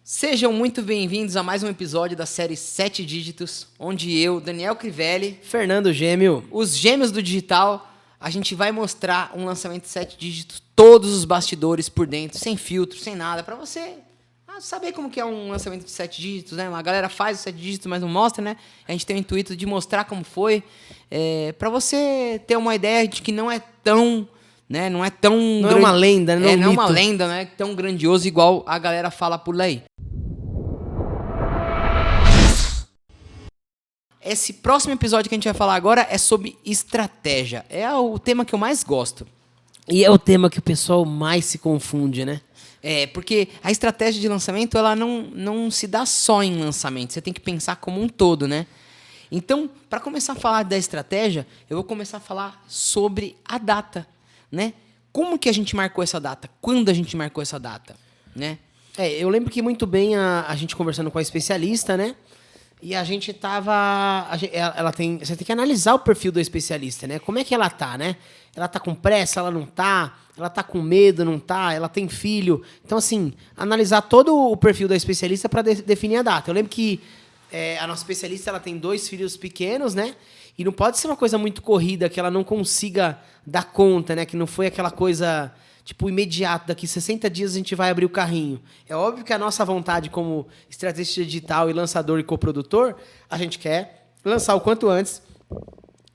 Sejam muito bem-vindos a mais um episódio da série 7 Dígitos, onde eu, Daniel Crivelli, Fernando Gêmeo, os gêmeos do digital, a gente vai mostrar um lançamento de 7 dígitos, todos os bastidores por dentro, sem filtro, sem nada, para você saber como que é um lançamento de 7 dígitos, né? A galera faz os 7 dígitos, mas não mostra, né? A gente tem o intuito de mostrar como foi, para você ter uma ideia de que não é tão... Né? Não é tão... Não é uma lenda, né? Não é uma lenda, né? Tão grandioso igual a galera fala por aí. Esse próximo episódio que a gente vai falar agora é sobre estratégia. É o tema que eu mais gosto. E é o tema que o pessoal mais se confunde, né? Porque a estratégia de lançamento, ela não se dá só em lançamento. Você tem que pensar como um todo, né? Então, para começar a falar da estratégia, eu vou começar a falar sobre a data, né? Como que a gente marcou essa data? Quando a gente marcou essa data, né? Eu lembro que muito bem a gente conversando com a especialista, né? E a gente tava... você tem que analisar o perfil do especialista, né? Como é que ela tá, né? Ela tá com pressa, ela não tá? Ela tá com medo, não tá? Ela tem filho? Então, assim, analisar todo o perfil da especialista para definir a data. Eu lembro que a nossa especialista ela tem 2 filhos pequenos, né? E não pode ser uma coisa muito corrida, que ela não consiga dar conta, né? Que não foi aquela coisa... tipo, imediato, daqui 60 dias a gente vai abrir o carrinho. É óbvio que a nossa vontade como estrategista digital e lançador e coprodutor, a gente quer lançar o quanto antes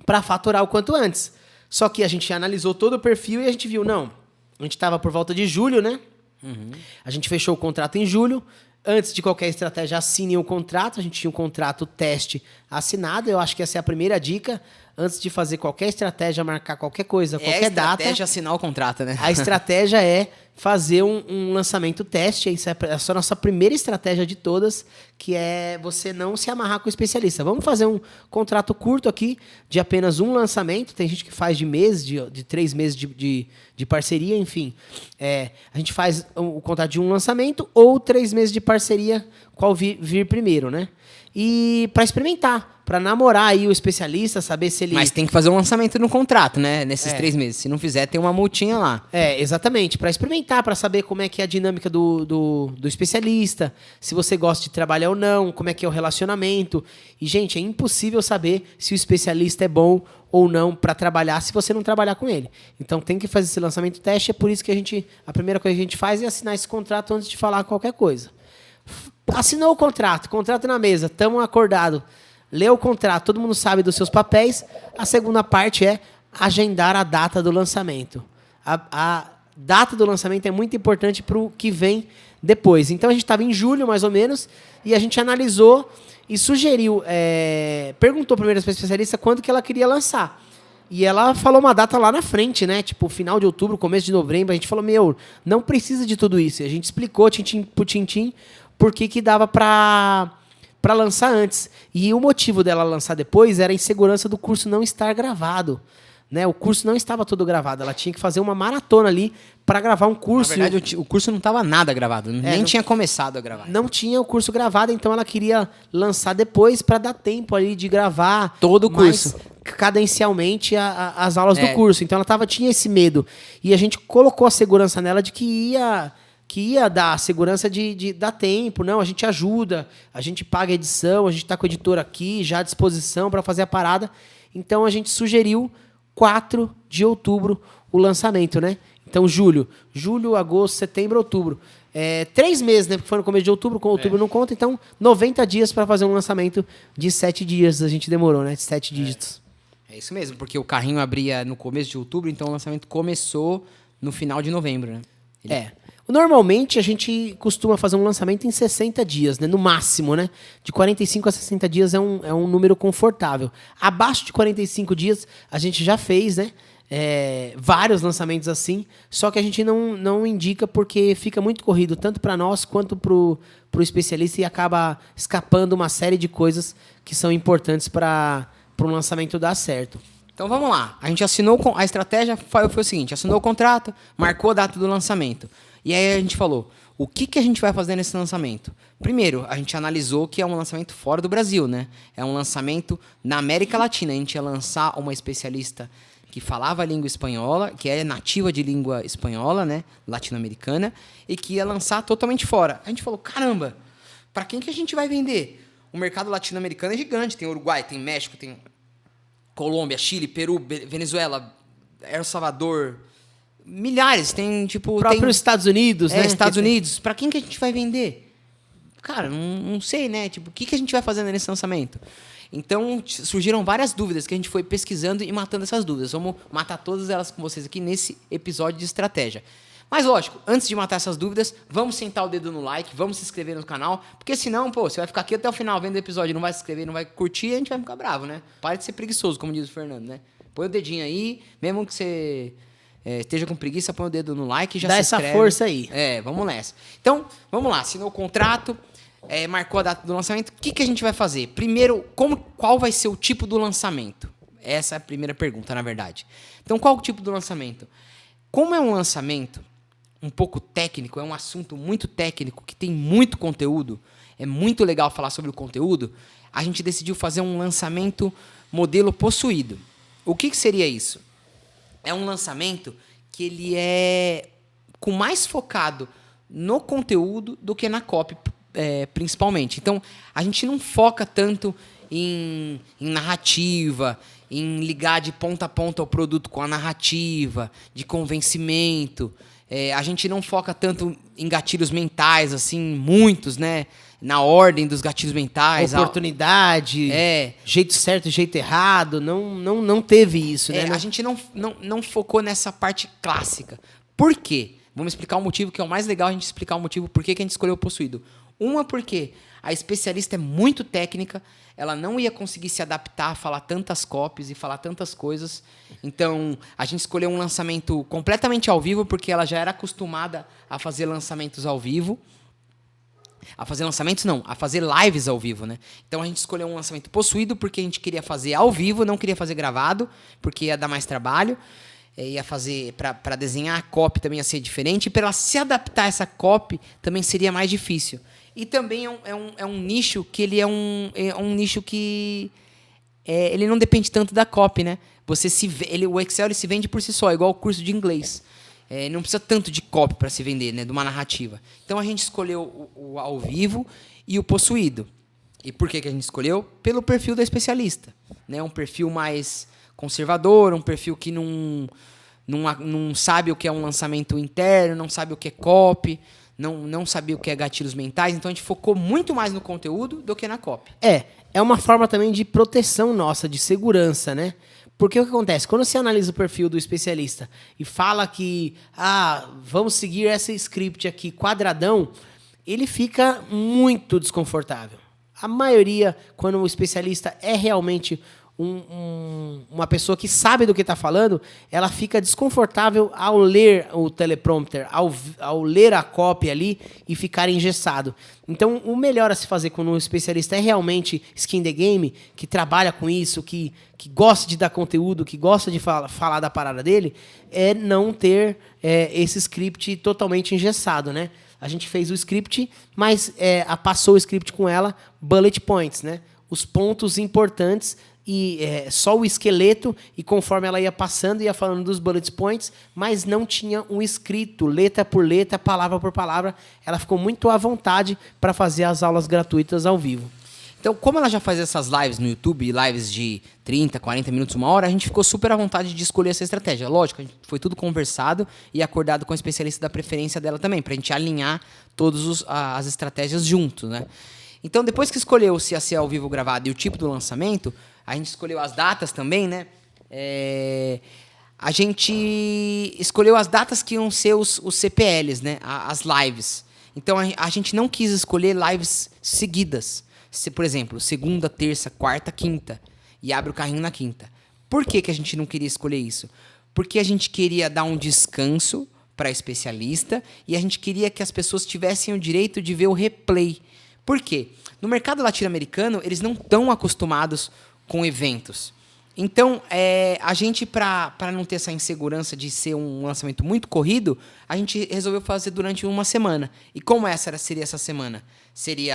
para faturar o quanto antes. Só que a gente analisou todo o perfil e a gente viu, não, a gente estava por volta de julho, né? Uhum. A gente fechou o contrato em julho. Antes de qualquer estratégia, assinem o contrato. A gente tinha um contrato teste assinado. Eu acho que essa é a primeira dica. Antes de fazer qualquer estratégia, marcar qualquer coisa, qualquer data... a estratégia é assinar o contrato, né? A estratégia é fazer um lançamento teste. Essa é a nossa primeira estratégia de todas, que é você não se amarrar com o especialista. Vamos fazer um contrato curto aqui, de apenas um lançamento. Tem gente que faz de mês, de 3 meses de parceria, enfim. A gente faz o contrato de um lançamento ou 3 meses de parceria, qual vir primeiro, né? E para experimentar, para namorar aí o especialista, saber se ele... Mas tem que fazer um lançamento no contrato, né? Nesses 3 meses. Se não fizer, tem uma multinha lá. Exatamente. Para experimentar, para saber como é que é a dinâmica do especialista, se você gosta de trabalhar ou não, como é que é o relacionamento. E, gente, é impossível saber se o especialista é bom ou não para trabalhar se você não trabalhar com ele. Então, tem que fazer esse lançamento teste. É por isso que a primeira coisa que a gente faz é assinar esse contrato antes de falar qualquer coisa. Assinou o contrato na mesa, estamos acordados. Leu o contrato, todo mundo sabe dos seus papéis. A segunda parte é agendar a data do lançamento. A data do lançamento é muito importante para o que vem depois. Então, a gente estava em julho, mais ou menos, e a gente analisou e sugeriu, perguntou primeiro para a especialista quando que ela queria lançar. E ela falou uma data lá na frente, né? Tipo, final de outubro, começo de novembro. A gente falou, não precisa de tudo isso. E a gente explicou, tintim por tintim, por que dava para lançar antes. E o motivo dela lançar depois era a insegurança do curso não estar gravado. Né? O curso não estava todo gravado. Ela tinha que fazer uma maratona ali para gravar um curso. Na verdade, o curso não estava nada gravado. Nem tinha começado a gravar. Não tinha o curso gravado, então ela queria lançar depois para dar tempo ali de gravar todo o curso. Cadencialmente as aulas do curso. Então ela tinha esse medo. E a gente colocou a segurança nela de que ia dar a segurança de dar tempo. Não, a gente ajuda, a gente paga a edição, a gente está com o editor aqui, já à disposição para fazer a parada. Então, a gente sugeriu 4 de outubro o lançamento, né? Então, julho, agosto, setembro, outubro. 3 meses, né? Porque foi no começo de outubro, com outubro não conta. Então, 90 dias para fazer um lançamento de 7 dias. A gente demorou, né? De 7 dígitos. É isso mesmo, porque o carrinho abria no começo de outubro, então o lançamento começou no final de novembro, né? Normalmente, a gente costuma fazer um lançamento em 60 dias, né? No máximo, né? De 45 a 60 dias é um número confortável. Abaixo de 45 dias, a gente já fez, né? Vários lançamentos assim, só que a gente não indica porque fica muito corrido, tanto para nós quanto para o especialista, e acaba escapando uma série de coisas que são importantes para um lançamento dar certo. Então vamos lá. A gente assinou a estratégia foi o seguinte: assinou o contrato, marcou a data do lançamento. E aí a gente falou, o que a gente vai fazer nesse lançamento? Primeiro, a gente analisou que é um lançamento fora do Brasil, né? É um lançamento na América Latina. A gente ia lançar uma especialista que falava a língua espanhola, que é nativa de língua espanhola, né, latino-americana, e que ia lançar totalmente fora. A gente falou, caramba, para quem que a gente vai vender? O mercado latino-americano é gigante, tem Uruguai, tem México, tem Colômbia, Chile, Peru, Venezuela, El Salvador, milhares, tem tipo... O próprio Estados Unidos, né? Estados Unidos, para quem que a gente vai vender? Cara, não sei, né, tipo, o que a gente vai fazer nesse lançamento? Então, surgiram várias dúvidas que a gente foi pesquisando e matando essas dúvidas. Vamos matar todas elas com vocês aqui nesse episódio de estratégia. Mas, lógico, antes de matar essas dúvidas, vamos sentar o dedo no like, vamos se inscrever no canal, porque senão, pô, você vai ficar aqui até o final vendo o episódio, não vai se inscrever, não vai curtir, a gente vai ficar bravo, né? Pare de ser preguiçoso, como diz o Fernando, né? Põe o dedinho aí, mesmo que você esteja com preguiça, põe o dedo no like e já se inscreve. Dá essa força aí. Vamos nessa. Então, vamos lá, assinou o contrato... marcou a data do lançamento, o que a gente vai fazer? Primeiro, qual vai ser o tipo do lançamento? Essa é a primeira pergunta, na verdade. Então, qual o tipo do lançamento? Como é um lançamento um pouco técnico, é um assunto muito técnico, que tem muito conteúdo, é muito legal falar sobre o conteúdo, a gente decidiu fazer um lançamento modelo possuído. O que seria isso? É um lançamento que ele é mais focado no conteúdo do que na copy, principalmente. Então, a gente não foca tanto em narrativa, em ligar de ponta a ponta o produto com a narrativa, de convencimento. A gente não foca tanto em gatilhos mentais, assim, muitos, né? Na ordem dos gatilhos mentais. Oportunidade, jeito certo e jeito errado. Não teve isso, né? A gente não focou nessa parte clássica. Por quê? Vamos explicar o motivo, que é o mais legal a gente explicar o motivo por que a gente escolheu o possuído. Uma, porque a especialista é muito técnica, ela não ia conseguir se adaptar a falar tantas copies e falar tantas coisas. Então, a gente escolheu um lançamento completamente ao vivo, porque ela já era acostumada a fazer lançamentos ao vivo. A fazer lançamentos não, a fazer lives ao vivo, né? Então, a gente escolheu um lançamento possuído, porque a gente queria fazer ao vivo, não queria fazer gravado, porque ia dar mais trabalho. Ia fazer, para desenhar a copy também ia ser diferente, e para ela se adaptar a essa copy também seria mais difícil. E também é um nicho que ele é um nicho que ele não depende tanto da copy, né? O Excel ele se vende por si só, igual o curso de inglês. Não precisa tanto de copy para se vender, né? De uma narrativa. Então a gente escolheu o ao vivo e o possuído. E por que a gente escolheu? Pelo perfil da especialista, né? Um perfil mais conservador, um perfil que não sabe o que é um lançamento interno, não sabe o que é copy, não sabia o que é gatilhos mentais. Então a gente focou muito mais no conteúdo do que na copy. É uma forma também de proteção nossa, de segurança, né? Porque o que acontece? Quando você analisa o perfil do especialista e fala que vamos seguir essa script aqui quadradão, ele fica muito desconfortável. A maioria, quando o especialista é realmente uma pessoa que sabe do que está falando, ela fica desconfortável ao ler o teleprompter, ao ler a copy ali e ficar engessado. Então, o melhor a se fazer quando um especialista é realmente skin the game, que trabalha com isso, que gosta de dar conteúdo, que gosta de falar da parada dele, é não ter esse script totalmente engessado, né? A gente fez o script, mas passou o script com ela, bullet points, né? Os pontos importantes e só o esqueleto, e conforme ela ia passando, ia falando dos bullet points, mas não tinha um escrito, letra por letra, palavra por palavra. Ela ficou muito à vontade para fazer as aulas gratuitas ao vivo. Então, como ela já faz essas lives no YouTube, lives de 30, 40 minutos, 1 hora, a gente ficou super à vontade de escolher essa estratégia. Lógico, foi tudo conversado e acordado com a especialista da preferência dela também, para a gente alinhar todas as estratégias juntos, né? Então, depois que escolheu se ia ser ao vivo gravado e o tipo do lançamento, a gente escolheu as datas também, né? A gente escolheu as datas que iam ser os CPLs, né? As lives. Então, a gente não quis escolher lives seguidas. Por exemplo, segunda, terça, quarta, quinta. E abre o carrinho na quinta. Por que a gente não queria escolher isso? Porque a gente queria dar um descanso para a especialista e a gente queria que as pessoas tivessem o direito de ver o replay. Por quê? No mercado latino-americano, eles não estão acostumados com eventos. Então, a gente, para não ter essa insegurança de ser um lançamento muito corrido, a gente resolveu fazer durante uma semana. E como seria essa semana?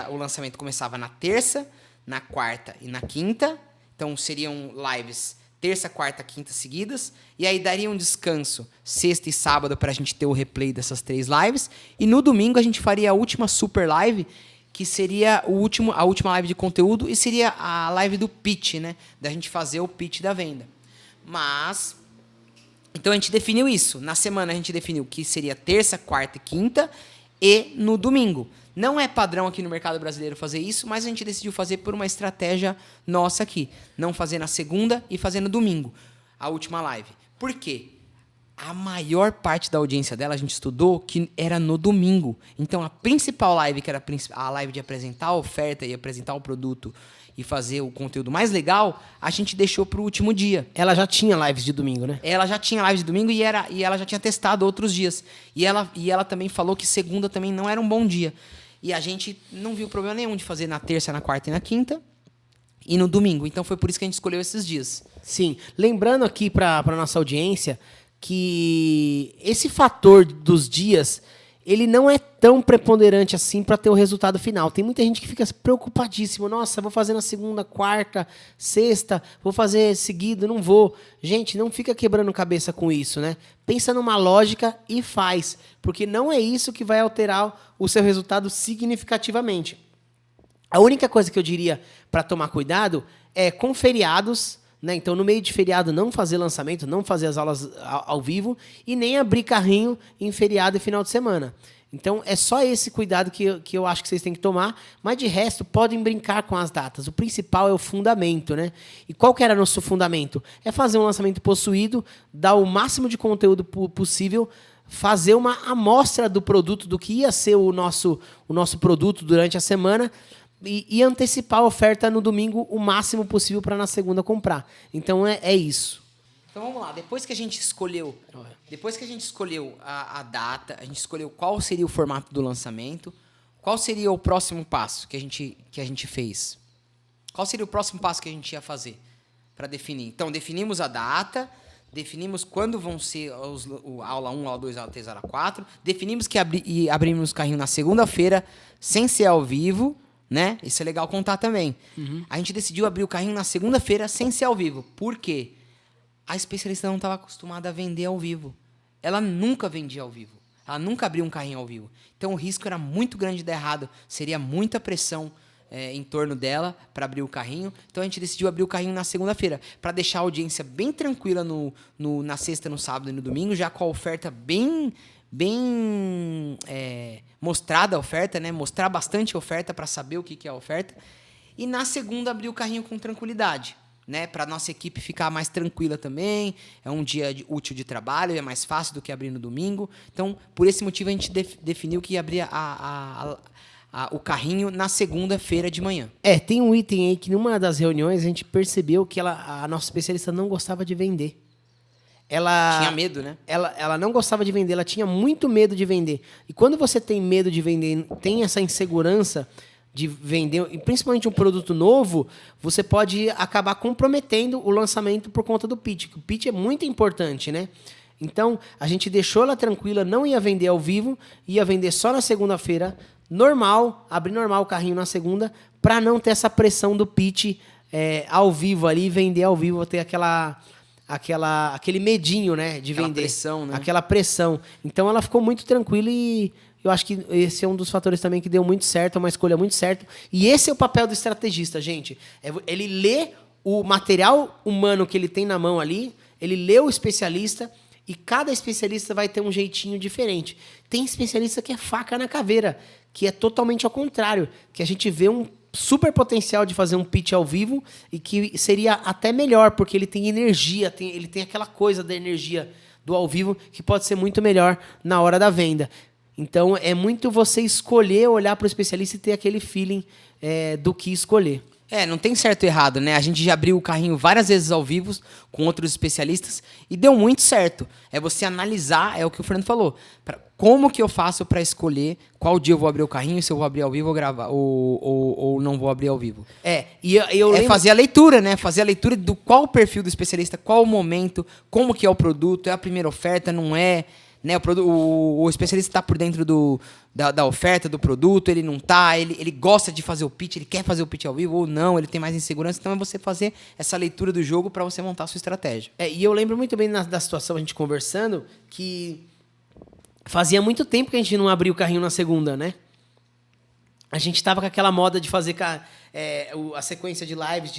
O lançamento começava na terça, na quarta e na quinta. Então, seriam lives terça, quarta, quinta seguidas. E aí daria um descanso sexta e sábado pra gente ter o replay dessas 3 lives. E no domingo a gente faria a última super live, que seria a última live de conteúdo e seria a live do pitch, né? Da gente fazer o pitch da venda. Mas... Então a gente definiu isso. Na semana a gente definiu que seria terça, quarta e quinta e no domingo. Não é padrão aqui no mercado brasileiro fazer isso, mas a gente decidiu fazer por uma estratégia nossa aqui. Não fazer na segunda e fazer no domingo, a última live. Por quê? A maior parte da audiência dela, a gente estudou, que era no domingo. Então a principal live, que era a live de apresentar a oferta e apresentar o produto e fazer o conteúdo mais legal, a gente deixou para o último dia. Ela já tinha lives de domingo, né? Ela já tinha lives de domingo e ela já tinha testado outros dias. E ela também falou que segunda também não era um bom dia. E a gente não viu problema nenhum de fazer na terça, na quarta e na quinta e no domingo. Então foi por isso que a gente escolheu esses dias. Sim. Lembrando aqui para nossa audiência que esse fator dos dias, ele não é tão preponderante assim para ter o resultado final. Tem muita gente que fica preocupadíssimo. Nossa, vou fazer na segunda, quarta, sexta, vou fazer seguido, não vou. Gente, não fica quebrando cabeça com isso, né? Pensa numa lógica e faz, porque não é isso que vai alterar o seu resultado significativamente. A única coisa que eu diria para tomar cuidado é com feriados, né? Então, no meio de feriado, não fazer lançamento, não fazer as aulas ao vivo e nem abrir carrinho em feriado e final de semana. Então, é só esse cuidado que eu acho que vocês têm que tomar, mas de resto, podem brincar com as datas. O principal é o fundamento, né? E qual que era nosso fundamento? É fazer um lançamento possuído, dar o máximo de conteúdo possível, fazer uma amostra do produto, do que ia ser o nosso produto durante a semana, e antecipar a oferta no domingo o máximo possível para na segunda comprar. Então é isso. Então vamos lá, depois que a gente escolheu a data, a gente escolheu qual seria o formato do lançamento, qual seria o próximo passo que a gente fez? Qual seria o próximo passo que a gente ia fazer para definir? Então definimos a data, definimos quando vão ser a aula 1, aula 2, aula 3, aula 4, definimos que abrimos o carrinho na segunda-feira, sem ser ao vivo, né? Isso é legal contar também. Uhum. A gente decidiu abrir o carrinho na segunda-feira sem ser ao vivo. Por quê? A especialista não estava acostumada a vender ao vivo. Ela nunca vendia ao vivo. Ela nunca abriu um carrinho ao vivo. Então o risco era muito grande de dar errado. Seria muita pressão em torno dela para abrir o carrinho. Então a gente decidiu abrir o carrinho na segunda-feira para deixar a audiência bem tranquila na sexta, no sábado e no domingo, já com a oferta bem mostrada a oferta, né? Mostrar bastante oferta para saber o que é a oferta. E na segunda abrir o carrinho com tranquilidade, né? Para nossa equipe ficar mais tranquila também. É um dia útil de trabalho, é mais fácil do que abrir no domingo. Então, por esse motivo, a gente definiu que ia abrir o carrinho na segunda-feira de manhã. Tem um item aí que numa das reuniões a gente percebeu que a nossa especialista não gostava de vender. Ela tinha medo, né? Ela não gostava de vender, ela tinha muito medo de vender. E quando você tem medo de vender, tem essa insegurança de vender, e principalmente um produto novo, você pode acabar comprometendo o lançamento por conta do pitch. O pitch é muito importante, né? Então, a gente deixou ela tranquila, não ia vender ao vivo, ia vender só na segunda-feira, normal, abrir normal o carrinho na segunda, para não ter essa pressão do pitch ao vivo ali, vender ao vivo, ter aquele medinho, né, de vender. Pressão, né? Aquela pressão. Então ela ficou muito tranquila e eu acho que esse é um dos fatores também que deu muito certo, é uma escolha muito certa. E esse é o papel do estrategista, gente. Ele lê o material humano que ele tem na mão ali, ele lê o especialista e cada especialista vai ter um jeitinho diferente. Tem especialista que é faca na caveira, que é totalmente ao contrário, que a gente vê um super potencial de fazer um pitch ao vivo e que seria até melhor, porque ele tem energia, ele tem aquela coisa da energia do ao vivo que pode ser muito melhor na hora da venda. Então, é muito você escolher, olhar para o especialista e ter aquele feeling do que escolher. Não tem certo e errado, né? A gente já abriu o carrinho várias vezes ao vivo com outros especialistas e deu muito certo. É você analisar, é o que o Fernando falou, como que eu faço para escolher qual dia eu vou abrir o carrinho, se eu vou abrir ao vivo ou gravar, ou não vou abrir ao vivo. Fazer a leitura, né? Fazer a leitura do qual o perfil do especialista, qual o momento, como que é o produto, é a primeira oferta, não é... né? O especialista está por dentro da oferta, do produto, ele não está, ele gosta de fazer o pitch, ele quer fazer o pitch ao vivo ou não, ele tem mais insegurança. Então é você fazer essa leitura do jogo para você montar a sua estratégia. E eu lembro muito bem da situação, a gente conversando, que fazia muito tempo que a gente não abria o carrinho na segunda, né? A gente estava com aquela moda de fazer a sequência de lives,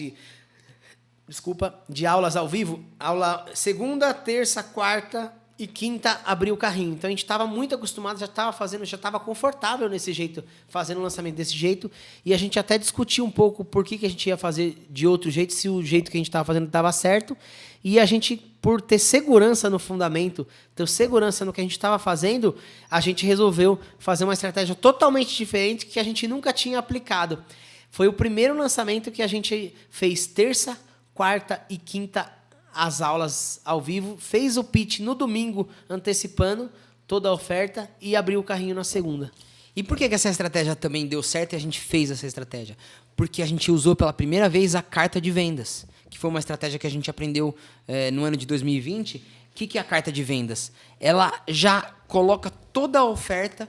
de aulas ao vivo. Aula segunda, terça, quarta e quinta abrir o carrinho. Então a gente estava muito acostumado, já estava confortável nesse jeito, fazendo o lançamento desse jeito. E a gente até discutiu um pouco por que a gente ia fazer de outro jeito, se o jeito que a gente estava fazendo estava certo. E a gente, por ter segurança no fundamento, ter segurança no que a gente estava fazendo, a gente resolveu fazer uma estratégia totalmente diferente que a gente nunca tinha aplicado. Foi o primeiro lançamento que a gente fez terça, quarta e quinta as aulas ao vivo, fez o pitch no domingo, antecipando toda a oferta e abriu o carrinho na segunda. E por que essa estratégia também deu certo e a gente fez essa estratégia? Porque a gente usou pela primeira vez a carta de vendas, que foi uma estratégia que a gente aprendeu no ano de 2020. O que é a carta de vendas? Ela já coloca toda a oferta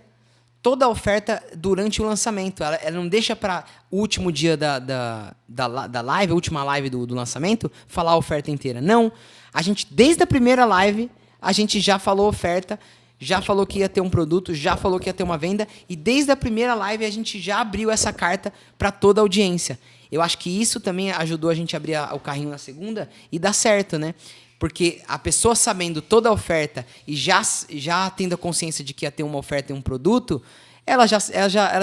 durante o lançamento. Ela não deixa para o último dia da live, a última live do lançamento, falar a oferta inteira. Não. A gente, desde a primeira live, a gente já falou oferta, já falou que ia ter um produto, já falou que ia ter uma venda, e desde a primeira live a gente já abriu essa carta para toda a audiência. Eu acho que isso também ajudou a gente a abrir o carrinho na segunda e dar certo, né? Porque a pessoa sabendo toda a oferta e já tendo a consciência de que ia ter uma oferta e um produto, ela já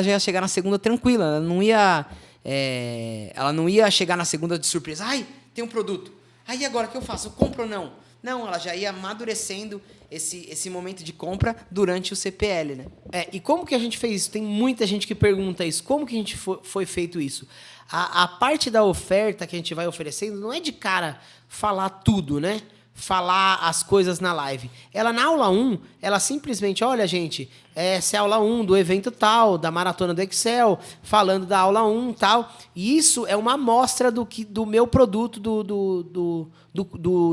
ia chegar na segunda tranquila. Ela não ia chegar na segunda de surpresa. Ai, tem um produto. Aí agora o que eu faço? Eu compro ou não? Não, ela já ia amadurecendo esse momento de compra durante o CPL, né? E como que a gente fez isso? Tem muita gente que pergunta isso. Como que a gente foi feito isso? A parte da oferta que a gente vai oferecendo não é de cara falar tudo, né? Falar as coisas na live. Ela, na aula 1, ela simplesmente, olha, gente, essa é a aula 1 do evento tal, da maratona do Excel, falando da aula 1 tal. E isso é uma amostra do meu produto,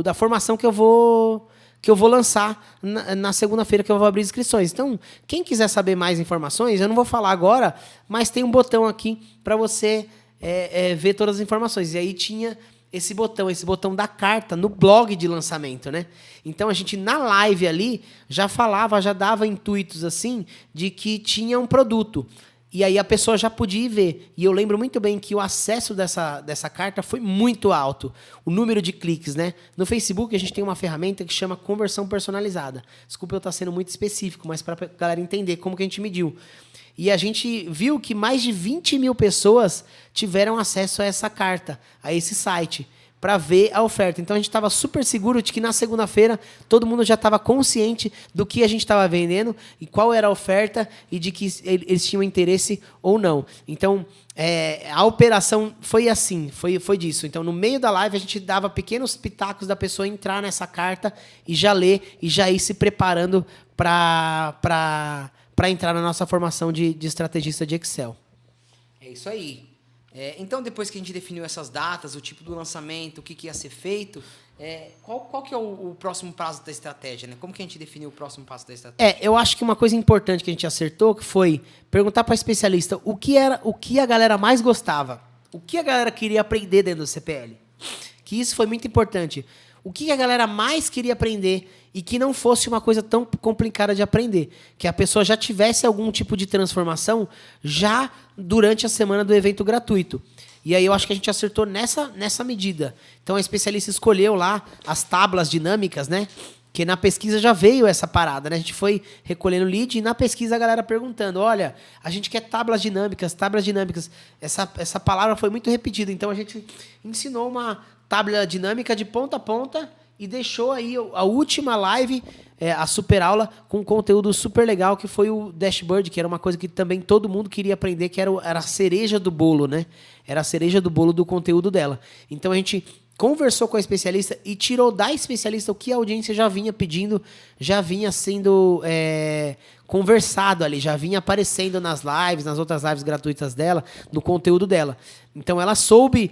da formação que eu vou lançar na segunda-feira, que eu vou abrir inscrições. Então, quem quiser saber mais informações, eu não vou falar agora, mas tem um botão aqui para você ver todas as informações. E aí tinha esse botão da carta no blog de lançamento, né? Então a gente na live ali já dava intuitos assim de que tinha um produto. E aí a pessoa já podia ir ver. E eu lembro muito bem que o acesso dessa carta foi muito alto. O número de cliques, né? No Facebook a gente tem uma ferramenta que chama conversão personalizada. Desculpa eu estar sendo muito específico, mas para a galera entender como que a gente mediu. E a gente viu que mais de 20 mil pessoas tiveram acesso a essa carta, a esse site, para ver a oferta. Então a gente estava super seguro de que na segunda-feira todo mundo já estava consciente do que a gente estava vendendo e qual era a oferta e de que eles tinham interesse ou não. Então a operação foi assim, foi disso. Então no meio da live a gente dava pequenos pitacos da pessoa entrar nessa carta e já ler e já ir se preparando para entrar na nossa formação de estrategista de Excel. É isso aí. Então, depois que a gente definiu essas datas, o tipo do lançamento, o que ia ser feito, qual que é o próximo passo da estratégia, né? Como que a gente definiu o próximo passo da estratégia? Eu acho que uma coisa importante que a gente acertou que foi perguntar para a especialista o que a galera mais gostava, o que a galera queria aprender dentro do CPL. Que isso foi muito importante. O que a galera mais queria aprender e que não fosse uma coisa tão complicada de aprender. Que a pessoa já tivesse algum tipo de transformação já durante a semana do evento gratuito. E aí eu acho que a gente acertou nessa medida. Então a especialista escolheu lá as tábuas dinâmicas, né? Que na pesquisa já veio essa parada, né? A gente foi recolhendo lead e na pesquisa a galera perguntando, olha, a gente quer tábuas dinâmicas. Essa palavra foi muito repetida, então a gente ensinou uma tábua dinâmica de ponta a ponta e deixou aí a última live, a super aula, com um conteúdo super legal, que foi o dashboard, que era uma coisa que também todo mundo queria aprender, que era a cereja do bolo, né? Era a cereja do bolo do conteúdo dela. Então a gente conversou com a especialista e tirou da especialista o que a audiência já vinha pedindo, já vinha sendo conversado ali, já vinha aparecendo nas lives, nas outras lives gratuitas dela, no conteúdo dela. Então ela soube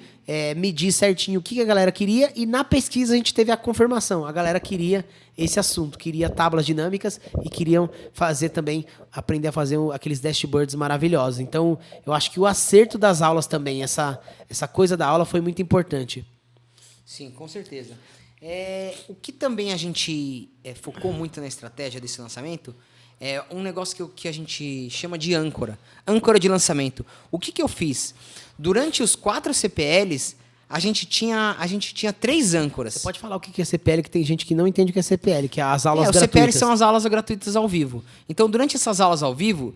medir certinho o que a galera queria e na pesquisa a gente teve a confirmação. A galera queria esse assunto, queria tábuas dinâmicas e queriam fazer também, aprender a fazer aqueles dashboards maravilhosos. Então eu acho que o acerto das aulas também, essa coisa da aula foi muito importante. Sim, com certeza. O que também a gente focou muito na estratégia desse lançamento é um negócio que a gente chama de âncora. Âncora de lançamento. O que eu fiz? Durante os 4 CPLs, a gente tinha 3 âncoras. Você pode falar o que é CPL, que tem gente que não entende o que é CPL, que é as aulas gratuitas. Os CPL são as aulas gratuitas ao vivo. Então, durante essas aulas ao vivo,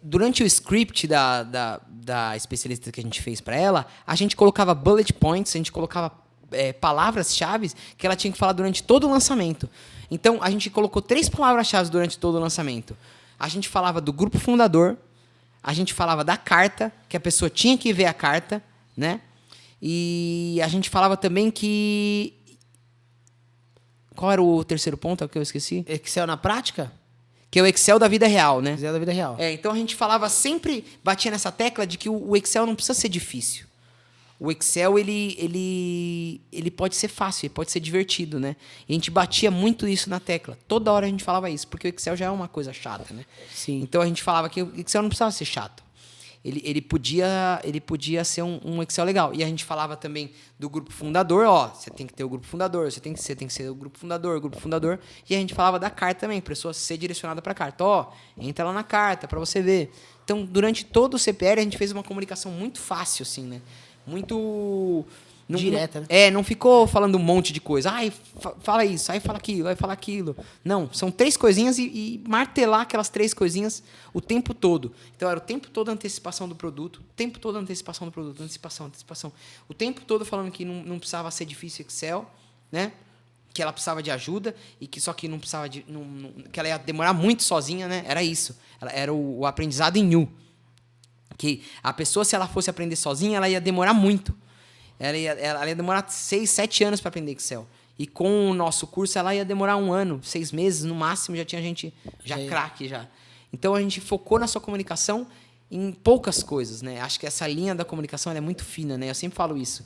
durante o script da especialista que a gente fez para ela, a gente colocava bullet points, a gente colocava palavras-chave que ela tinha que falar durante todo o lançamento. Então, a gente colocou 3 palavras-chave durante todo o lançamento. A gente falava do grupo fundador, a gente falava da carta, que a pessoa tinha que ver a carta, né? E a gente falava também que... Qual era o terceiro ponto? É o que eu esqueci? Excel na prática? Que é o Excel da vida real, né? Excel da vida real. Então a gente falava sempre, batia nessa tecla de que o Excel não precisa ser difícil. O Excel, ele pode ser fácil, ele pode ser divertido, né? E a gente batia muito isso na tecla. Toda hora a gente falava isso, porque o Excel já é uma coisa chata, né? Sim. Então a gente falava que o Excel não precisava ser chato. Ele podia ser um Excel legal. E a gente falava também do grupo fundador, você tem que ter o grupo fundador, você tem que ser o grupo fundador. E a gente falava da carta também, para a pessoa ser direcionada para a carta. Entra lá na carta para você ver. Então, durante todo o CPL, a gente fez uma comunicação muito fácil, assim, né? Muito... direta, né? Não ficou falando um monte de coisa. Fala isso, aí fala aquilo, aí fala aquilo. Não, são 3 coisinhas e martelar aquelas 3 coisinhas o tempo todo. Então, era o tempo todo a antecipação do produto, antecipação. O tempo todo falando que não precisava ser difícil Excel, né? Que ela precisava de ajuda e que só que não precisava que ela ia demorar muito sozinha, né? Era isso. Era o aprendizado em U. Que a pessoa, se ela fosse aprender sozinha, ela ia demorar muito. Ela ia demorar 6, 7 anos para aprender Excel. E com o nosso curso, ela ia demorar 1 ano, 6 meses, no máximo, já tinha gente craque já. Então, a gente focou na sua comunicação em poucas coisas, né? Acho que essa linha da comunicação ela é muito fina, né? Eu sempre falo isso.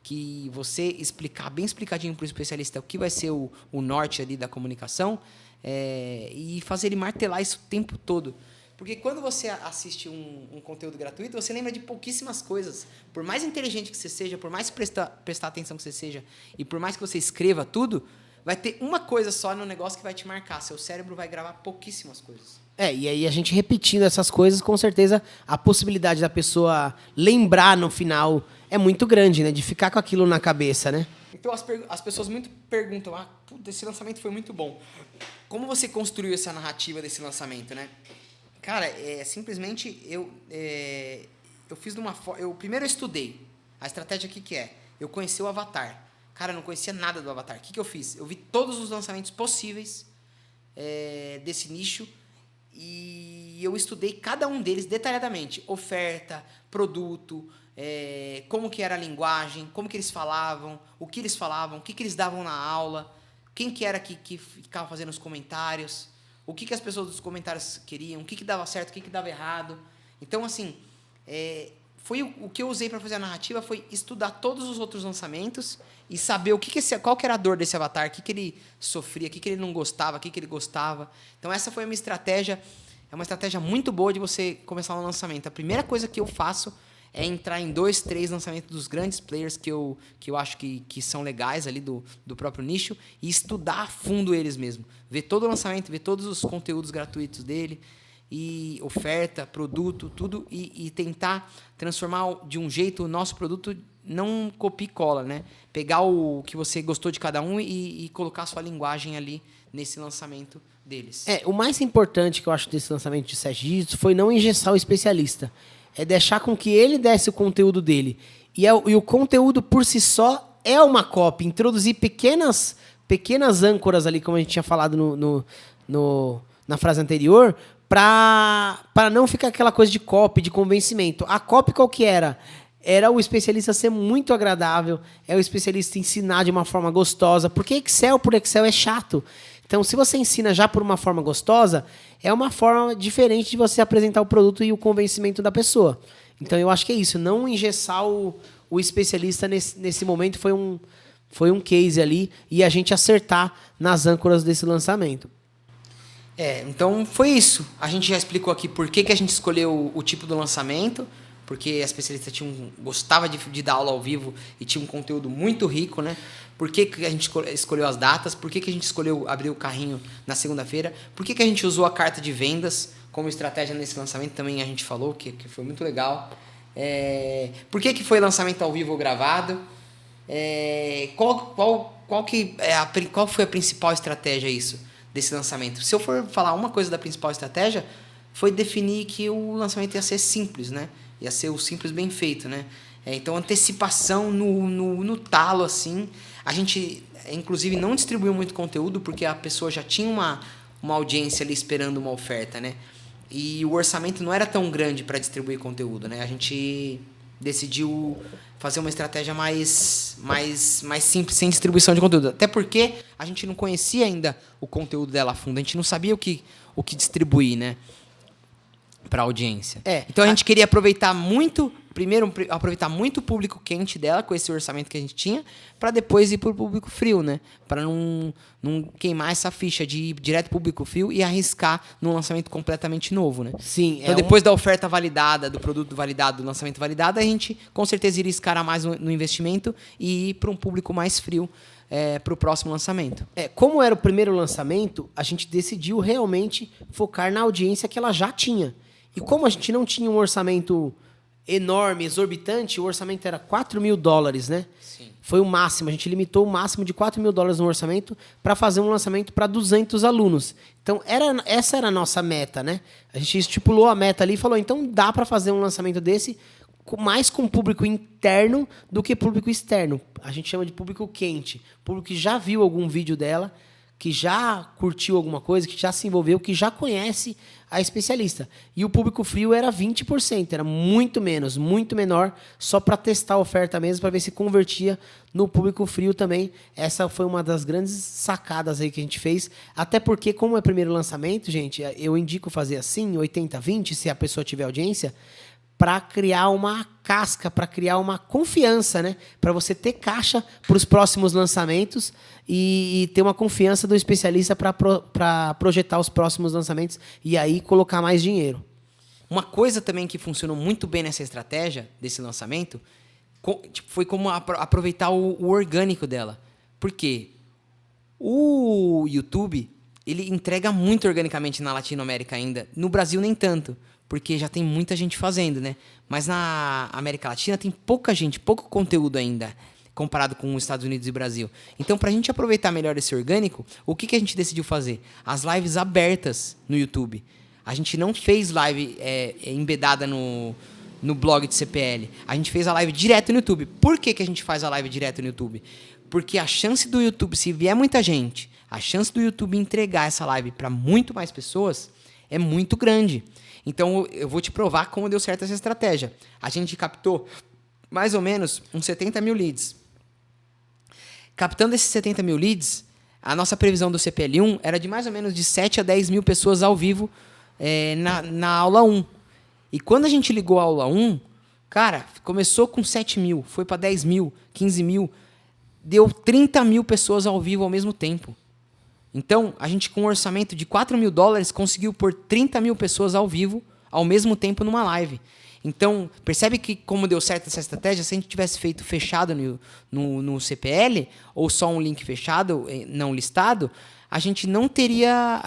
Que você explicar bem explicadinho para o especialista o que vai ser o norte ali da comunicação e fazer ele martelar isso o tempo todo. Porque quando você assiste um conteúdo gratuito, você lembra de pouquíssimas coisas. Por mais inteligente que você seja, por mais prestar atenção que você seja, e por mais que você escreva tudo, vai ter uma coisa só no negócio que vai te marcar. Seu cérebro vai gravar pouquíssimas coisas. E aí a gente repetindo essas coisas, com certeza a possibilidade da pessoa lembrar no final é muito grande, né? De ficar com aquilo na cabeça, né? Então as pessoas muito perguntam, esse lançamento foi muito bom. Como você construiu essa narrativa desse lançamento, né? Cara, simplesmente eu fiz de uma forma... Primeiro eu estudei. A estratégia aqui que é? Eu conheci o Avatar. Cara, eu não conhecia nada do Avatar. O que eu fiz? Eu vi todos os lançamentos possíveis desse nicho e eu estudei cada um deles detalhadamente. Oferta, produto, como que era a linguagem, como que eles falavam, o que eles davam na aula, quem que era que ficava fazendo os comentários... O que as pessoas dos comentários queriam, o que dava certo, o que dava errado. Então, assim, foi o que eu usei para fazer a narrativa foi estudar todos os outros lançamentos e saber qual que era a dor desse avatar, o que ele sofria, o que ele não gostava, o que ele gostava. Então, essa foi a minha estratégia. É uma estratégia muito boa de você começar um lançamento. A primeira coisa que eu faço é entrar em 2, 3 lançamentos dos grandes players que eu acho que são legais ali do próprio nicho e estudar a fundo eles mesmo. Ver todo o lançamento, ver todos os conteúdos gratuitos dele, e oferta, produto, tudo, e tentar transformar de um jeito o nosso produto, não copia e cola, né? Pegar o que você gostou de cada um e colocar a sua linguagem ali nesse lançamento deles. O mais importante que eu acho desse lançamento de 7 dígitos foi não engessar o especialista. É deixar com que ele desse o conteúdo dele. E o conteúdo por si só é uma copy. Introduzir pequenas âncoras ali, como a gente tinha falado na frase anterior, para não ficar aquela coisa de copy, de convencimento. A copy qual que era? era o especialista ser muito agradável, é o especialista ensinar de uma forma gostosa, porque Excel por Excel é chato. Então, se você ensina já por uma forma gostosa, é uma forma diferente de você apresentar o produto e o convencimento da pessoa. Então, eu acho que é isso. Não engessar o especialista nesse momento foi um case ali e a gente acertar nas âncoras desse lançamento. Então foi isso. A gente já explicou aqui por que a gente escolheu o tipo do lançamento, porque a especialista gostava de dar aula ao vivo e tinha um conteúdo muito rico, né? Por que a gente escolheu as datas, por que a gente escolheu abrir o carrinho na segunda-feira, por que a gente usou a carta de vendas como estratégia nesse lançamento, também a gente falou, que foi muito legal. Por que foi lançamento ao vivo ou gravado? Qual foi a principal estratégia desse lançamento? Se eu for falar uma coisa da principal estratégia, foi definir que o lançamento ia ser simples, né? Ia ser o simples bem feito, né? Então, antecipação no talo, assim. A gente, inclusive, não distribuiu muito conteúdo, porque a pessoa já tinha uma audiência ali esperando uma oferta, né? E o orçamento não era tão grande para distribuir conteúdo, né? A gente decidiu fazer uma estratégia mais simples, sem distribuição de conteúdo. Até porque a gente não conhecia ainda o conteúdo dela a fundo. A gente não sabia o que distribuir, né? Para a audiência. Então a gente queria aproveitar muito o público quente dela com esse orçamento que a gente tinha, para depois ir para o público frio, né? Para não queimar essa ficha de ir direto para o público frio e arriscar num lançamento completamente novo, né? Sim. Então depois da oferta validada, do produto validado, do lançamento validado, a gente com certeza iria escalar mais no investimento e ir para um público mais frio para o próximo lançamento. Como era o primeiro lançamento, a gente decidiu realmente focar na audiência que ela já tinha. E como a gente não tinha um orçamento enorme, exorbitante, o orçamento era $4.000, né? Sim. Foi o máximo, a gente limitou o máximo de $4.000 no orçamento para fazer um lançamento para 200 alunos. Então, essa era a nossa meta, né? A gente estipulou a meta ali e falou, então dá para fazer um lançamento desse mais com público interno do que público externo. A gente chama de público quente. Público que já viu algum vídeo dela, que já curtiu alguma coisa, que já se envolveu, que já conhece a especialista. E o público frio era 20%, era muito menos, muito menor, só para testar a oferta mesmo, para ver se convertia no público frio também. Essa foi uma das grandes sacadas aí que a gente fez, até porque, como é primeiro lançamento, gente, eu indico fazer assim, 80-20, se a pessoa tiver audiência, para criar uma casca, para criar uma confiança, né? Para você ter caixa para os próximos lançamentos e ter uma confiança do especialista para projetar os próximos lançamentos e aí colocar mais dinheiro. Uma coisa também que funcionou muito bem nessa estratégia desse lançamento foi como aproveitar o orgânico dela. Por quê? O YouTube, ele entrega muito organicamente na Latinoamérica ainda. No Brasil, nem tanto, porque já tem muita gente fazendo, né? Mas na América Latina tem pouca gente, pouco conteúdo ainda, comparado com os Estados Unidos e Brasil. Então, para a gente aproveitar melhor esse orgânico, o que a gente decidiu fazer? As lives abertas no YouTube. A gente não fez live embedada no blog de CPL. A gente fez a live direto no YouTube. Por que a gente faz a live direto no YouTube? Porque a chance do YouTube, se vier muita gente, a chance do YouTube entregar essa live para muito mais pessoas é muito grande. Então, eu vou te provar como deu certo essa estratégia. A gente captou mais ou menos uns 70 mil leads. Captando esses 70 mil leads, a nossa previsão do CPL1 era de mais ou menos de 7 a 10 mil pessoas ao vivo na aula 1. E quando a gente ligou a aula 1, cara, começou com 7 mil, foi para 10 mil, 15 mil, deu 30 mil pessoas ao vivo ao mesmo tempo. Então, a gente com um orçamento de $4.000 conseguiu pôr 30 mil pessoas ao vivo ao mesmo tempo numa live. Então, percebe que como deu certo essa estratégia? Se a gente tivesse feito fechado no CPL, ou só um link fechado, não listado, a gente não teria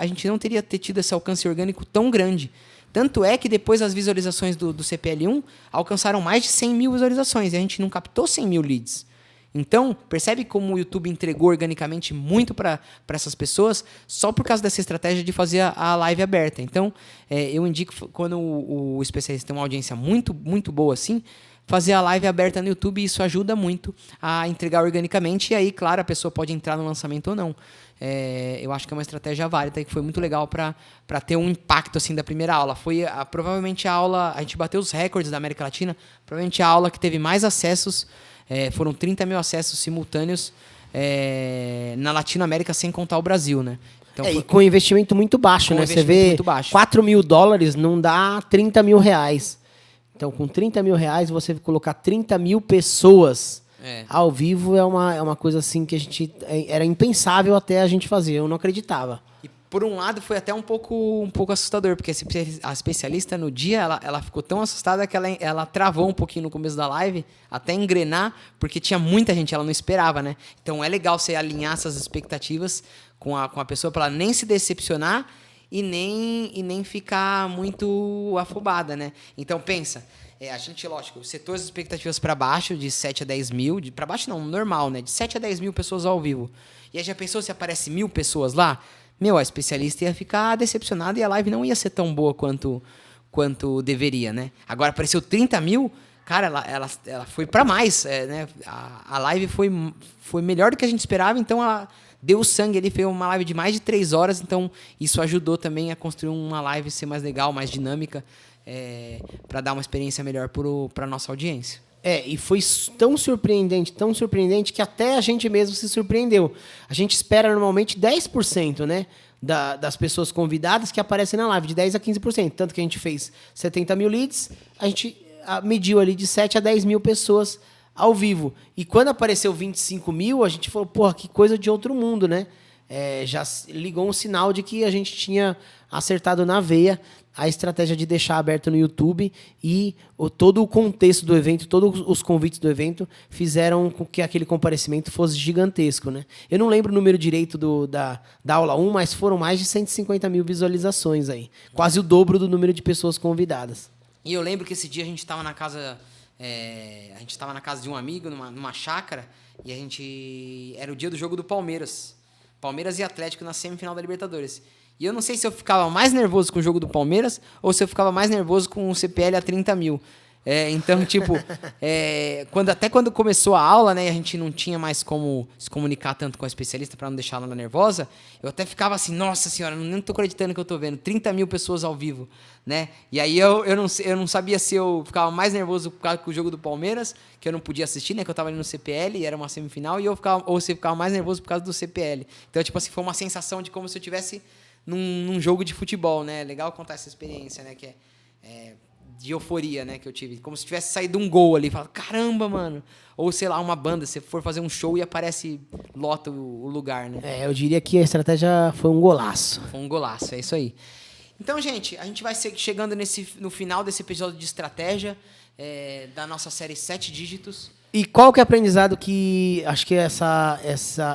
tido esse alcance orgânico tão grande. Tanto é que depois as visualizações do CPL1 alcançaram mais de 100 mil visualizações e a gente não captou 100 mil leads. Então, percebe como o YouTube entregou organicamente muito para essas pessoas só por causa dessa estratégia de fazer a live aberta. Então, eu indico, quando o especialista tem uma audiência muito, muito boa assim, fazer a live aberta no YouTube, e isso ajuda muito a entregar organicamente. E aí, claro, a pessoa pode entrar no lançamento ou não. Eu acho que é uma estratégia válida e que foi muito legal para ter um impacto assim da primeira aula. Foi provavelmente a aula, a gente bateu os recordes da América Latina, provavelmente a aula que teve mais acessos, foram 30 mil acessos simultâneos na Latinoamérica, sem contar o Brasil, né? Então, e com investimento muito baixo, né? Você vê $4.000 não dá R$30.000. Então, com R$30.000, você colocar 30 mil pessoas ao vivo é uma coisa assim que era impensável até a gente fazer. Eu não acreditava. E por um lado foi até um pouco assustador, porque a especialista no dia ela ficou tão assustada que ela travou um pouquinho no começo da live, até engrenar, porque tinha muita gente, ela não esperava, né? Então é legal você alinhar essas expectativas com a pessoa para ela nem se decepcionar e nem ficar muito afobada, né? Então pensa, a gente, lógico, setou as expectativas para baixo, de 7 a 10 mil, para baixo não, normal, né? De 7 a 10 mil pessoas ao vivo. E aí já pensou se aparece 1.000 pessoas lá? A especialista ia ficar decepcionada e a live não ia ser tão boa quanto deveria, né? Agora apareceu 30 mil, cara, ela foi para mais, né? A live foi melhor do que a gente esperava, então ela deu sangue ali, fez uma live de mais de 3 horas, então isso ajudou também a construir uma live ser mais legal, mais dinâmica, para dar uma experiência melhor para a nossa audiência. E foi tão surpreendente, que até a gente mesmo se surpreendeu. A gente espera normalmente 10%, né, das pessoas convidadas que aparecem na live, de 10% a 15%. Tanto que a gente fez 70 mil leads, a gente mediu ali de 7 a 10 mil pessoas ao vivo. E quando apareceu 25 mil, a gente falou, porra, que coisa de outro mundo, né? Já ligou um sinal de que a gente tinha acertado na veia a estratégia de deixar aberto no YouTube, e todo o contexto do evento, todos os convites do evento fizeram com que aquele comparecimento fosse gigantesco, né? Eu não lembro o número direito da aula 1, mas foram mais de 150 mil visualizações aí. Quase o dobro do número de pessoas convidadas. E eu lembro que esse dia a gente estava na casa... a gente estava na casa de um amigo, numa chácara, e era o dia do jogo do Palmeiras e Atlético na semifinal da Libertadores. E eu não sei se eu ficava mais nervoso com o jogo do Palmeiras ou se eu ficava mais nervoso com o CPL a 30 mil. Então, tipo, quando começou a aula, né, a gente não tinha mais como se comunicar tanto com a especialista para não deixar ela nervosa, eu até ficava assim, nossa senhora, não estou acreditando que eu estou vendo 30 mil pessoas ao vivo, né? E aí eu não sabia se eu ficava mais nervoso por causa do jogo do Palmeiras, que eu não podia assistir, né, que eu estava ali no CPL e era uma semifinal, ou se eu ficava mais nervoso por causa do CPL. Então, tipo assim, foi uma sensação de como se eu estivesse num jogo de futebol, né? Legal contar essa experiência, né, que de euforia, né, que eu tive. Como se tivesse saído um gol ali. Fala, caramba, mano. Ou, sei lá, uma banda. Você for fazer um show e aparece, lota o lugar, né? Eu diria que a estratégia foi um golaço. Foi um golaço, é isso aí. Então, gente, a gente vai chegando no final desse episódio de estratégia da nossa série 7 dígitos. E qual que é o aprendizado que acho que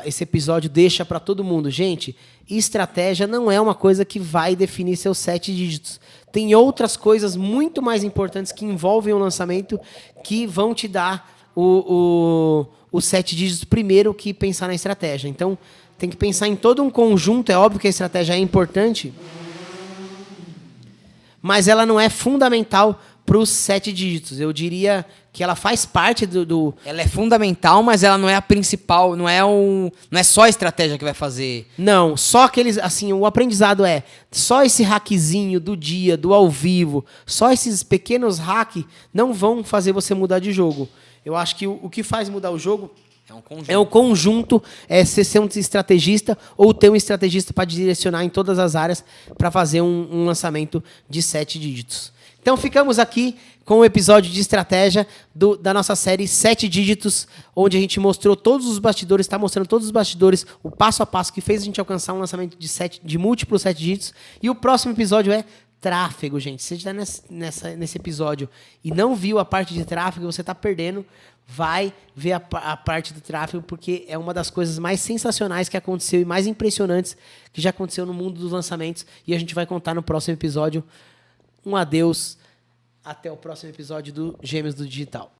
esse episódio deixa para todo mundo? Gente, estratégia não é uma coisa que vai definir seus 7 dígitos. Tem outras coisas muito mais importantes que envolvem o lançamento que vão te dar os 7 dígitos primeiro que pensar na estratégia. Então, tem que pensar em todo um conjunto. É óbvio que a estratégia é importante, mas ela não é fundamental para os 7 dígitos. Eu diria que ela faz parte do... Ela é fundamental, mas ela não é a principal, não é só a estratégia que vai fazer. Não, só aqueles... Assim, o aprendizado só esse hackzinho do dia, do ao vivo, só esses pequenos hacks não vão fazer você mudar de jogo. Eu acho que o que faz mudar o jogo é um conjunto, você ser um estrategista ou ter um estrategista para direcionar em todas as áreas para fazer um lançamento de 7 dígitos. Então, ficamos aqui com o episódio de estratégia da nossa série 7 dígitos, onde a gente mostrou todos os bastidores, está mostrando todos os bastidores, o passo a passo que fez a gente alcançar um lançamento de múltiplos 7 dígitos. E o próximo episódio é tráfego, gente. Se você está nesse episódio e não viu a parte de tráfego, você está perdendo. Vai ver a parte do tráfego, porque é uma das coisas mais sensacionais que aconteceu e mais impressionantes que já aconteceu no mundo dos lançamentos. E a gente vai contar no próximo episódio. Um adeus. Até o próximo episódio do Gêmeos do Digital.